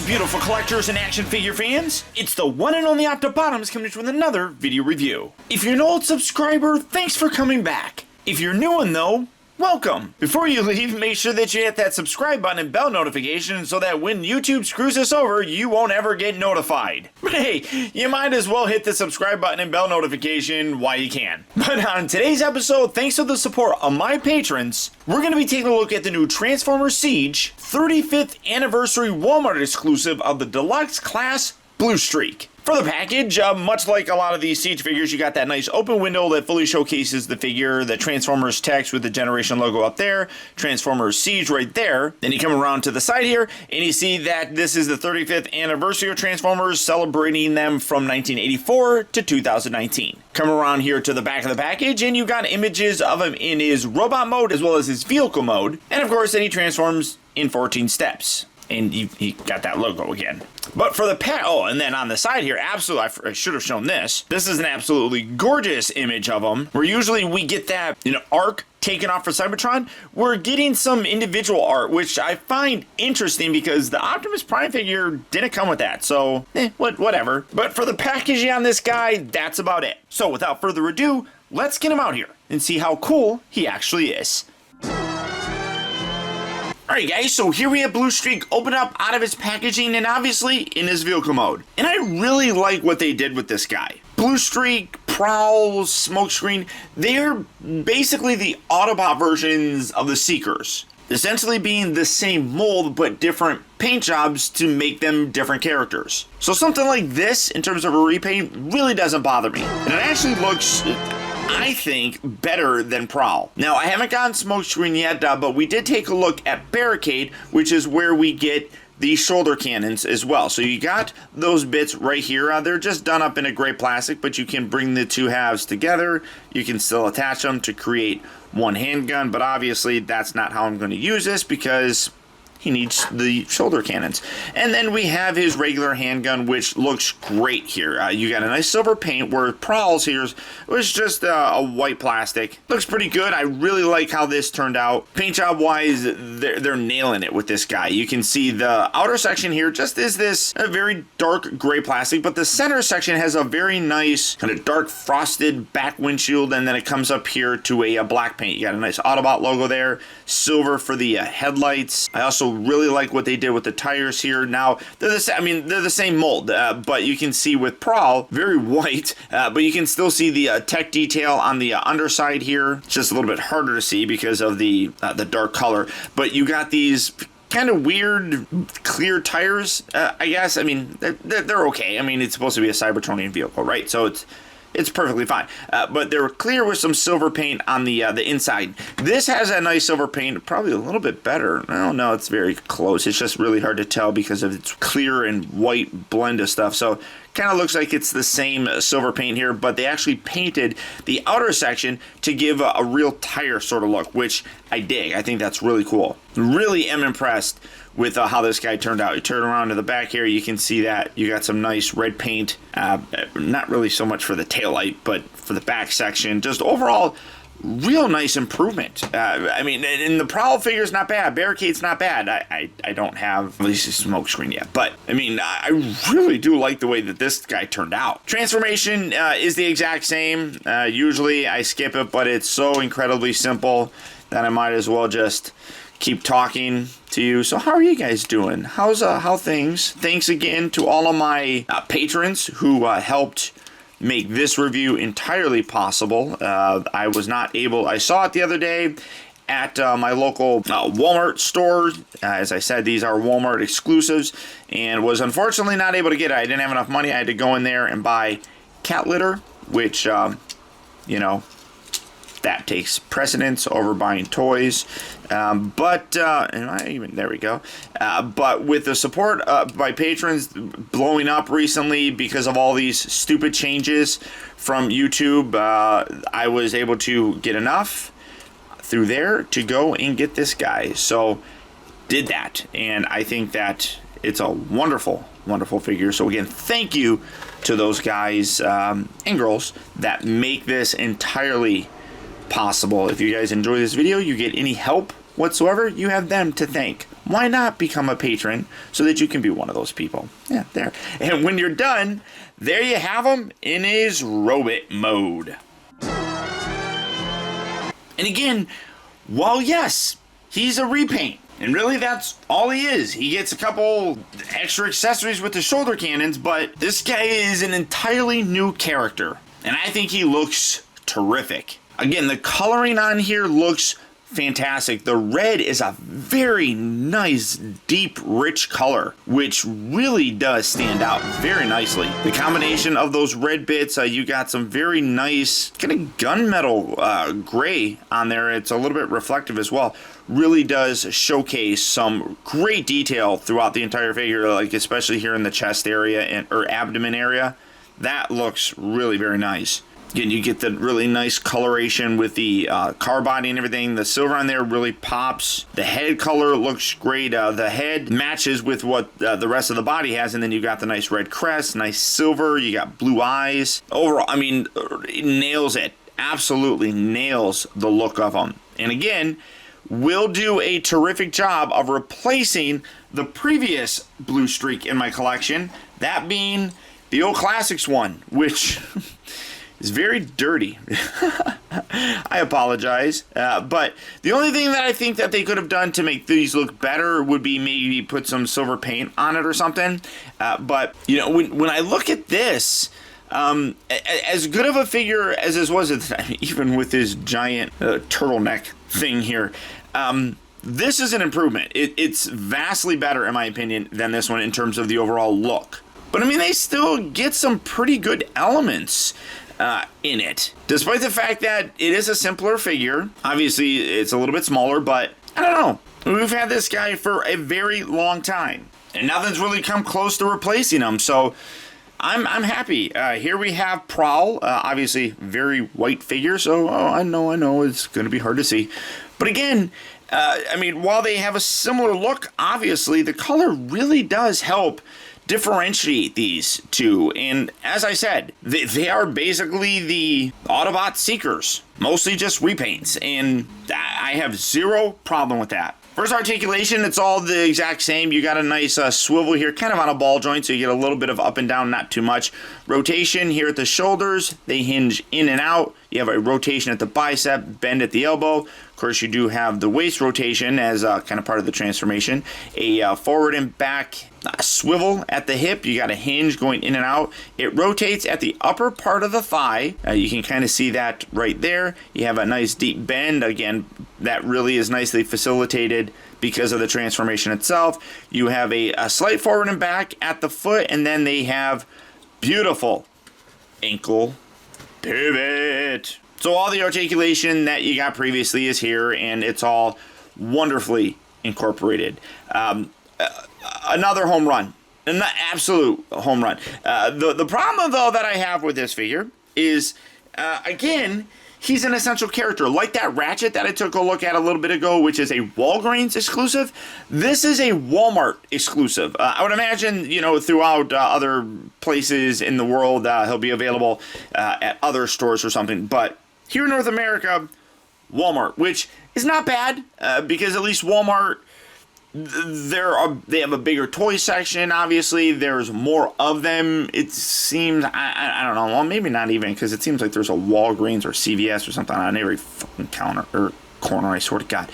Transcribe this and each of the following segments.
beautiful collectors and action figure fans. It's the one and only OPTIMUS coming to you with another video review. If you're an old subscriber, thanks for coming back. If you're a new one though, welcome. Before you leave, make sure that you hit that subscribe button and bell notification so that when YouTube screws us over, you won't ever get notified. But hey, you might as well hit the subscribe button and bell notification while you can. But on today's episode, thanks to the support of my patrons, we're going to be taking a look at the new Transformers Siege 35th Anniversary Walmart exclusive of the Deluxe Class BLUESTREAK. For the package, much like a lot of these Siege figures, you got that nice open window that fully showcases the figure, the Transformers text with the Generation logo up there, Transformers Siege right there. Then you come around to the side here, and you see that this is the 35th anniversary of Transformers, celebrating them from 1984 to 2019. Come around here to the back of the package, and you got images of him in his robot mode as well as his vehicle mode, and of course, then he transforms in 14 steps. And he got that logo again. But for the and then on the side here, absolutely, I should have shown this. This is an absolutely gorgeous image of him, where usually we get that, arc taken off for Cybertron. We're getting some individual art, which I find interesting because the Optimus Prime figure didn't come with that. So, whatever. But for the packaging on this guy, that's about it. So without further ado, let's get him out here and see how cool he actually is. Alright guys, so here we have BLUESTREAK open up out of its packaging and obviously in his vehicle mode. And I really like what they did with this guy. BLUESTREAK, Prahl, Smokescreen, they're basically the Autobot versions of the Seekers. Essentially being the same mold but different paint jobs to make them different characters. So something like this, in terms of a repaint, really doesn't bother me. And it actually looks, I think, better than Prahl. Now, I haven't gotten Smokescreen yet, but we did take a look at Barricade, which is where we get the shoulder cannons as well. So you got those bits right here. They're just done up in a gray plastic, but you can bring the two halves together. You can still attach them to create one handgun, but obviously that's not how I'm going to use this because he needs the shoulder cannons. And then we have his regular handgun, which looks great here. You got a nice silver paint, where Prahl's here was just a white plastic. Looks pretty good. I really like how this turned out. Paint job wise, they're nailing it with this guy. You can see the outer section here just is this very dark gray plastic, but the center section has a very nice kind of dark frosted back windshield, and then it comes up here to a black paint. You got a nice Autobot logo there, silver for the headlights. I also really like what they did with the tires here. Now they're the same mold, but you can see with Prahl, very white, but you can still see the tech detail on the underside here. It's just a little bit harder to see because of the dark color, but you got these kind of weird clear tires, I guess. I mean, they're okay. I mean, it's supposed to be a Cybertronian vehicle, right? So it's perfectly fine, but they're clear with some silver paint on the inside. This has a nice silver paint, probably a little bit better. No, it's very close. It's just really hard to tell because of its clear and white blend of stuff. So kind of looks like it's the same silver paint here, but they actually painted the outer section to give a real tire sort of look, which I dig. I think that's really cool. Really am impressed with how this guy turned out. You turn around to the back here, you can see that you got some nice red paint. Not really so much for the taillight, but for the back section. Just overall, real nice improvement. I mean, and the Prahl figure's not bad. Barricade's not bad. I don't have at least a Smokescreen yet, but I mean, I really do like the way that this guy turned out. Transformation is the exact same. Usually I skip it, but it's so incredibly simple that I might as well just keep talking to you. So how are you guys doing? How things? Thanks again to all of my patrons who helped make this review entirely possible. I was not able, I saw it the other day at my local Walmart store. As I said, these are Walmart exclusives, and was unfortunately not able to get it. I didn't have enough money. I had to go in there and buy cat litter, which, that takes precedence over buying toys. But there we go. But with the support by patrons blowing up recently because of all these stupid changes from YouTube, I was able to get enough through there to go and get this guy. So did that, and I think that it's a wonderful, wonderful figure. So again, thank you to those guys and girls that make this entirely possible. If you guys enjoy this video, you get any help whatsoever, you have them to thank. why not become a patron so that you can be one of those people? Yeah, there. And when you're done, there you have him in his robot mode. And again, while yes, he's a repaint, and really that's all he is. He gets a couple extra accessories with the shoulder cannons, but this guy is an entirely new character, and I think he looks terrific. Again, the coloring on here looks fantastic. The red is a very nice, deep, rich color, which really does stand out very nicely. The combination of those red bits, you got some very nice kind of gunmetal gray on there. It's a little bit reflective as well. Really does showcase some great detail throughout the entire figure, like especially here in the chest area or abdomen area. That looks really very nice. Again, you get the really nice coloration with the car body and everything. The silver on there really pops. The head color looks great. The head matches with what the rest of the body has, and then you got the nice red crest, nice silver. You got blue eyes. Overall, I mean, it nails it. Absolutely nails the look of them. And again, will do a terrific job of replacing the previous Blue Streak in my collection, that being the old Classics one, which is very dirty. I apologize. But the only thing that I think that they could have done to make these look better would be maybe put some silver paint on it or something. But, you know, when I look at this, as good of a figure as this was at the time, even with this giant turtleneck thing here, this is an improvement. It's vastly better, in my opinion, than this one in terms of the overall look. But, I mean, they still get some pretty good elements in it, despite the fact that it is a simpler figure. Obviously, it's a little bit smaller, but I don't know. We've had this guy for a very long time, and nothing's really come close to replacing him, so I'm happy. Here we have Prahl, obviously very white figure, so I know, it's going to be hard to see. But again, I mean, while they have a similar look, obviously, the color really does help differentiate these two. And as I said, they are basically the Autobot Seekers, mostly just repaints, and I have zero problem with that. First articulation, it's all the exact same. You got a nice swivel here, kind of on a ball joint, so you get a little bit of up and down, not too much. Rotation here at the shoulders, they hinge in and out. You have a rotation at the bicep, bend at the elbow. Of course, you do have the waist rotation as kind of part of the transformation. A forward and back swivel at the hip. You got a hinge going in and out. It rotates at the upper part of the thigh. You can kind of see that right there. You have a nice deep bend. Again, that really is nicely facilitated because of the transformation itself. You have a slight forward and back at the foot, and then they have beautiful ankle pivot. So all the articulation that you got previously is here, and it's all wonderfully incorporated. Another home run, an absolute home run. The problem, though, that I have with this figure is, again, he's an essential character. Like that Ratchet that I took a look at a little bit ago, which is a Walgreens exclusive, this is a Walmart exclusive. I would imagine, you know, throughout other places in the world, he'll be available at other stores or something. But here in North America, Walmart, which is not bad, because at least Walmart, they have a bigger toy section. Obviously, there's more of them. It seems, I don't know, well, maybe not even, because it seems like there's a Walgreens or CVS or something on every fucking counter or corner, I swear to God.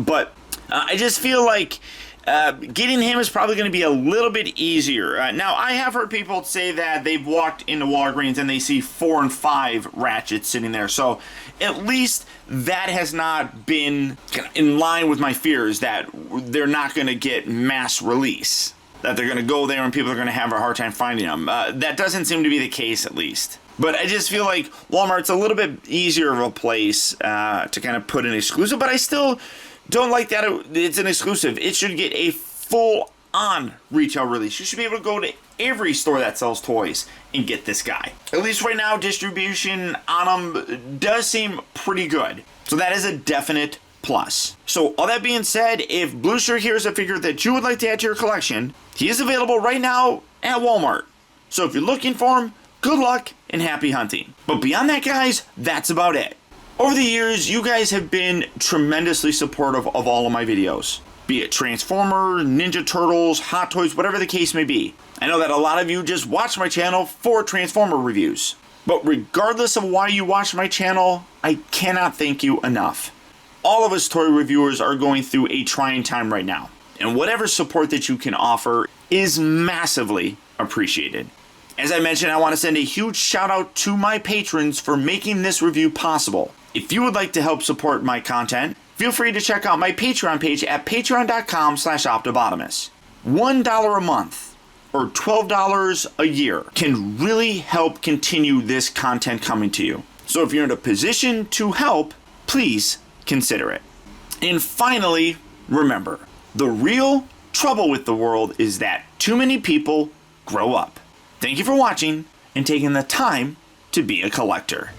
But I just feel like getting him is probably going to be a little bit easier. Now, I have heard people say that they've walked into Walgreens and they see 4 and 5 Ratchets sitting there. So at least that has not been in line with my fears that they're not going to get mass release, that they're going to go there and people are going to have a hard time finding them. That doesn't seem to be the case, at least. But I just feel like Walmart's a little bit easier of a place to kind of put an exclusive, but I still don't like that it's an exclusive. It should get a full-on retail release. You should be able to go to every store that sells toys and get this guy. At least right now, distribution on him does seem pretty good. So that is a definite plus. So all that being said, if BLUESTREAK here is a figure that you would like to add to your collection, he is available right now at Walmart. So if you're looking for him, good luck and happy hunting. But beyond that, guys, that's about it. Over the years, you guys have been tremendously supportive of all of my videos. be it Transformer, Ninja Turtles, Hot Toys, whatever the case may be. I know that a lot of you just watch my channel for Transformer reviews, but regardless of why you watch my channel, I cannot thank you enough. All of us toy reviewers are going through a trying time right now, and whatever support that you can offer is massively appreciated. As I mentioned, I want to send a huge shout out to my patrons for making this review possible. If you would like to help support my content, feel free to check out my Patreon page at patreon.com/OPTIMUS. $1 a month or $12 a year can really help continue this content coming to you. So if you're in a position to help, please consider it. And finally, remember, the real trouble with the world is that too many people grow up. Thank you for watching and taking the time to be a collector.